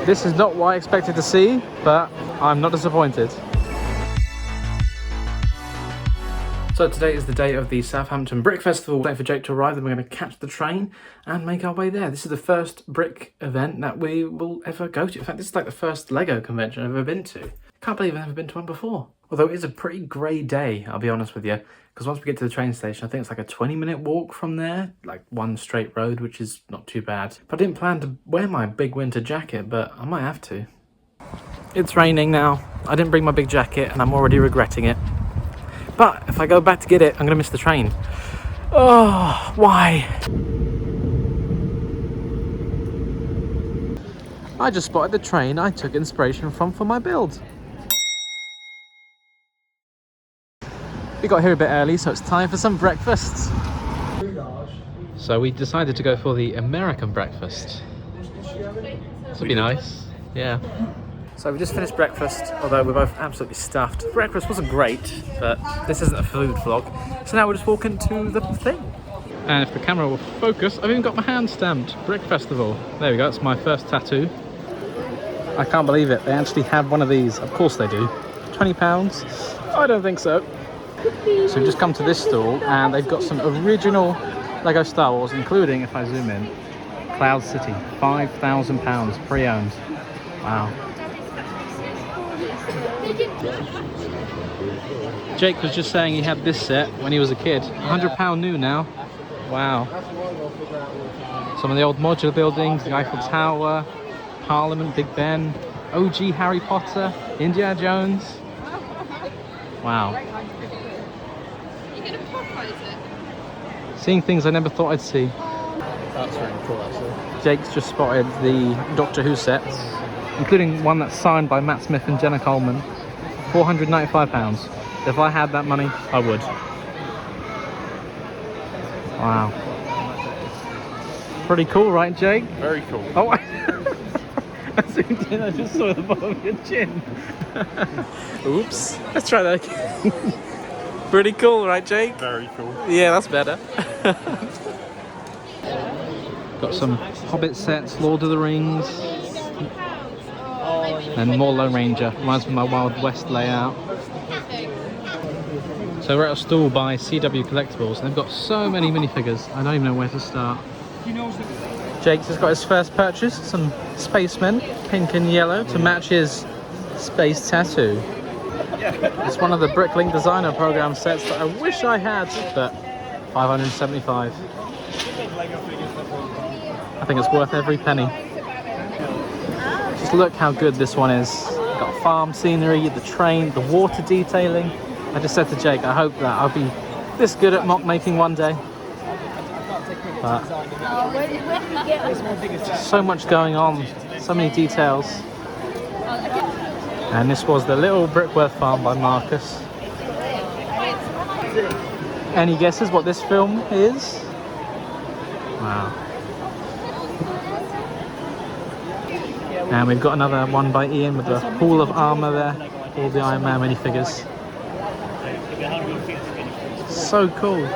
This is not what I expected to see, but I'm not disappointed. So today is the day of the Southampton Brick Festival. Waiting for Jake to arrive, then we're going to catch the train and make our way there. This is the first brick event that we will ever go to. In fact, this is like the first Lego convention I've ever been to. Can't believe I've never been to one before. Although it is a pretty grey day, I'll be honest with you. Because once we get to the train station, I think it's like a 20-minute walk from there. Like one straight road, which is not too bad. But I didn't plan to wear my big winter jacket, but I might have to. It's raining now. I didn't bring my big jacket and I'm already regretting it. But if I go back to get it, I'm going to miss the train. Oh, why? I just spotted the train I took inspiration from for my build. We got here a bit early, so it's time for some breakfast. So we decided to go for the American breakfast. This would be nice, yeah. So we just finished breakfast, although we're both absolutely stuffed. Breakfast wasn't great, but this isn't a food vlog. So now we're just walking to the thing. And if the camera will focus, I've even got my hand stamped. Brick Festival. There we go, it's my first tattoo. I can't believe it, they actually have one of these. Of course they do. £20? I don't think so. So we've just come to this stall and they've got some original Lego Star Wars, including, if I zoom in, Cloud City, £5,000 pre-owned. Wow. Jake was just saying he had this set when he was a kid. £100 new now. Wow. Some of the old modular buildings, the Eiffel Tower, Parliament, Big Ben, OG Harry Potter, Indiana Jones. Wow. Seeing things I never thought I'd see. That's really cool, actually. Jake's just spotted the Doctor Who sets, including one that's signed by Matt Smith and Jenna Coleman. £495. If I had that money, I would. Wow. Pretty cool, right, Jake? Very cool. Oh, I zoomed in, I just saw the bottom of your chin. Oops. Let's try that again. Pretty cool, right, Jake? Very cool. Yeah, that's better. Got some Hobbit sets, Lord of the Rings, and more Lone Ranger. Reminds me of my Wild West layout. So we're at a stall by CW Collectibles, and they've got so many minifigures, I don't even know where to start. Jake's has got his first purchase, some spacemen, pink and yellow, to match his space tattoo. It's one of the Bricklink Designer Program sets that I wish I had, but $575. I think it's worth every penny. Just look how good this one is. Got farm scenery, the train, the water detailing. I just said to Jake, I hope that I'll be this good at mock making one day. But so much going on, so many details. And this was the Little Brickworth Farm by Marcus. Any guesses what this film is? Wow. And we've got another one by Ian with the Hall of Armour there. All the Iron Man minifigures. So cool.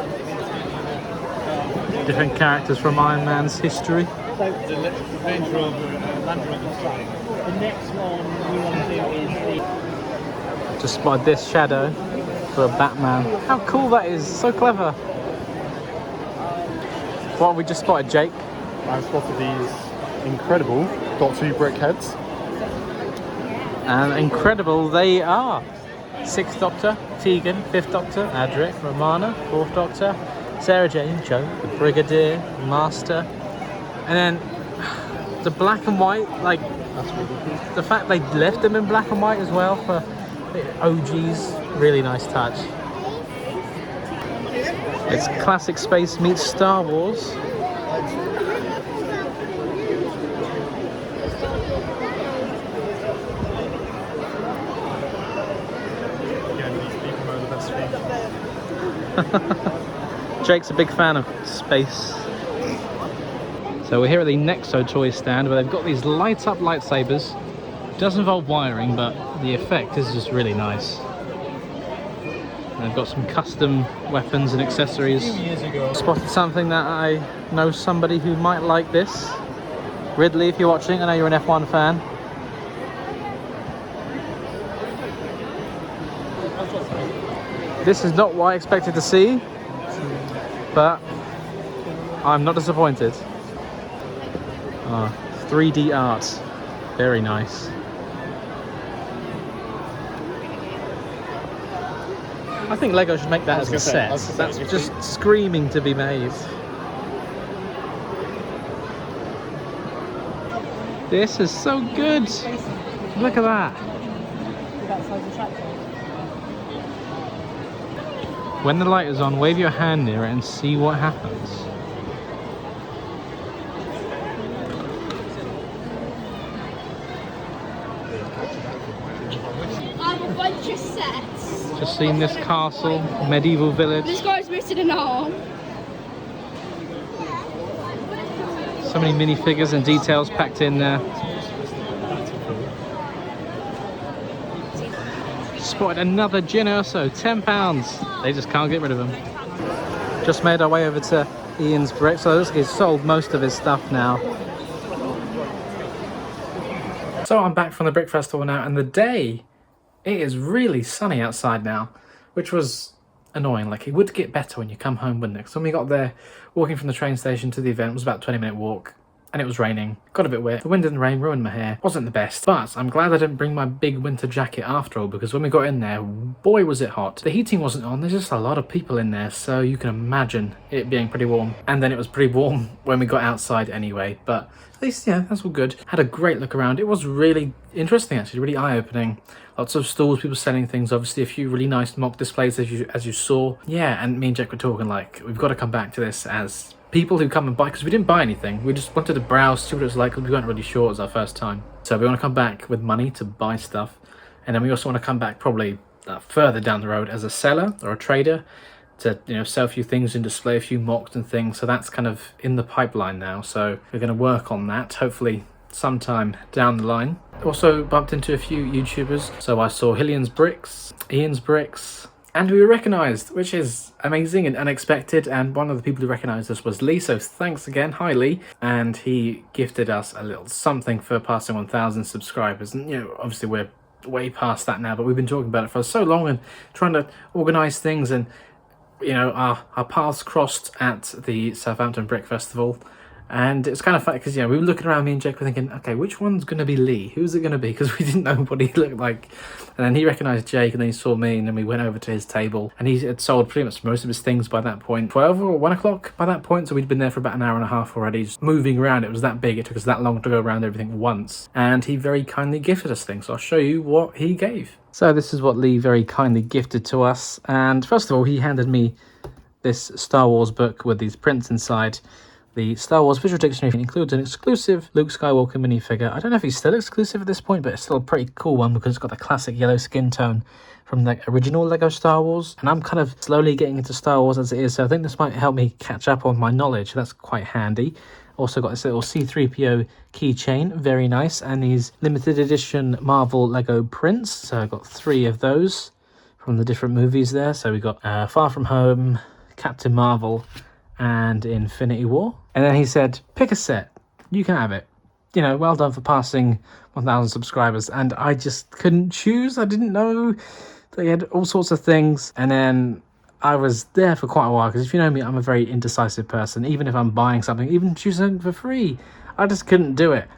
Different characters from Iron Man's history. The Range Rover, Land Rover side. The next one we want to do is the... Just spotted this shadow for a Batman. How cool that is, so clever. What have we just spotted, Jake? I've spotted these incredible Doctor Who brick heads. And incredible they are. 6th Doctor, Tegan, 5th Doctor, Adric, Romana, 4th Doctor, Sarah Jane, Jo, the Brigadier, Master. And then the black and white, like, That's really cool. the fact they left them in black and white as well for the OGs, really nice touch. It's classic space meets Star Wars. Jake's a big fan of space. So we're here at the Nexo toy stand where they've got these light up lightsabers. It does involve wiring, but the effect is just really nice. And they've got some custom weapons and accessories. Spotted something that I know somebody who might like this. Ridley, if you're watching, I know you're an F1 fan. This is not what I expected to see, but I'm not disappointed. 3D art, very nice. I think Lego should make that as a set. That's just screaming to be made. This is so good. Look at that. When the light is on, wave your hand near it and see what happens. I have a bunch of sets. Just seen this castle, medieval village. This guy's missing an arm. So many minifigures and details packed in there. Spotted another gin Urso, £10. They just can't get rid of them. Just made our way over to Ian's Brick, so he's sold most of his stuff now. So I'm back from the Brick Festival now, and it is really sunny outside now, which was annoying. Like, it would get better when you come home, wouldn't it? Because when we got there, walking from the train station to the event, it was about a 20-minute walk, and it was raining. Got a bit wet. The wind and the rain ruined my hair. Wasn't the best, but I'm glad I didn't bring my big winter jacket after all, because when we got in there, boy was it hot. The heating wasn't on. There's just a lot of people in there, so you can imagine it being pretty warm. And then it was pretty warm when we got outside anyway, but at least, yeah, that's all good. Had a great look around. It was really interesting, actually, really eye-opening. Lots of stalls, people selling things, obviously a few really nice mock displays as you saw. Yeah, and me and Jack were talking like, we've got to come back to this as people who come and buy, because we didn't buy anything. We just wanted to browse, see what it was like, because we weren't really sure. It was our first time. So we want to come back with money to buy stuff. And then we also want to come back probably further down the road as a seller or a trader to, you know, sell a few things and display a few mocks and things. So that's kind of in the pipeline now. So we're going to work on that, hopefully sometime down the line. Also bumped into a few YouTubers. So I saw Hillian's Bricks, Ian's Bricks, and we were recognised, which is amazing and unexpected. And one of the people who recognised us was Lee. So thanks again. Hi, Lee. And he gifted us a little something for passing 1,000 subscribers. And, you know, obviously we're way past that now, but we've been talking about it for so long and trying to organise things. And, you know, our paths crossed at the Southampton Brick Festival. And it's kind of funny because, you know, we were looking around, me and Jake were thinking, okay, which one's going to be Lee? Who's it going to be? Because we didn't know what he looked like. And then he recognised Jake, and then he saw me, and then we went over to his table. And he had sold pretty much most of his things by that point. 12 or 1 o'clock by that point. So we'd been there for about an hour and a half already, just moving around. It was that big. It took us that long to go around everything once. And he very kindly gifted us things. So I'll show you what he gave. So this is what Lee very kindly gifted to us. And first of all, he handed me this Star Wars book with these prints inside. The Star Wars Visual Dictionary includes an exclusive Luke Skywalker minifigure. I don't know if he's still exclusive at this point, but it's still a pretty cool one because it's got the classic yellow skin tone from the original Lego Star Wars. And I'm kind of slowly getting into Star Wars as it is, so I think this might help me catch up on my knowledge. That's quite handy. Also got this little C-3PO keychain, very nice, and these limited edition Marvel Lego prints. So I got 3 of those from the different movies there. So we got Far From Home, Captain Marvel, and Infinity War. And then he said, pick a set, you can have it. You know, well done for passing 1,000 subscribers. And I just couldn't choose. I didn't know they had all sorts of things. And then I was there for quite a while, because if you know me, I'm a very indecisive person. Even if I'm buying something, even choosing for free, I just couldn't do it.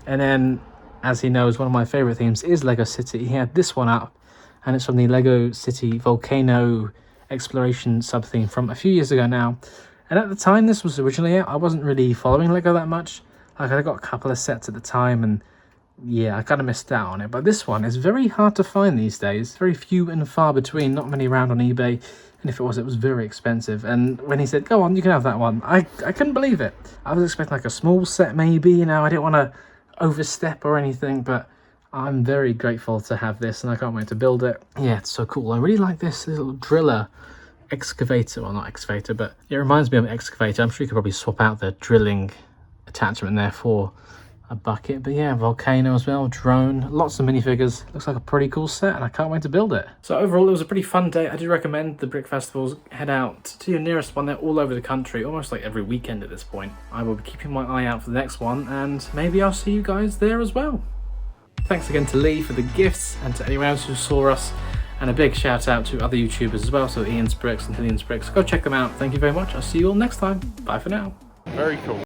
And then, as he knows, one of my favourite themes is Lego City. He had this one up, and it's from the Lego City Volcano Exploration sub-theme from a few years ago now. And at the time this was originally out, I wasn't really following Lego that much. Like, I got a couple of sets at the time, and yeah, I kind of missed out on it. But this one is very hard to find these days. Very few and far between, not many around on eBay. And if it was very expensive. And when he said, go on, you can have that one, I couldn't believe it. I was expecting like a small set maybe, you know, I didn't want to overstep or anything, but I'm very grateful to have this, and I can't wait to build it. Yeah, it's so cool. I really like this little driller excavator. Well, not excavator, but it reminds me of an excavator. I'm sure you could probably swap out the drilling attachment there for a bucket. But yeah, volcano as well, drone, lots of minifigures. Looks like a pretty cool set, and I can't wait to build it. So overall, it was a pretty fun day. I do recommend the Brick Festivals. Head out to your nearest one. They're all over the country, almost like every weekend at this point. I will be keeping my eye out for the next one, and maybe I'll see you guys there as well. Thanks again to Lee for the gifts, and to anyone else who saw us And a big shout out to other YouTubers as well, so Ian's Bricks and Hillian's Bricks. Go check them out. Thank you very much. I'll see you all next time. Bye for now. Very cool.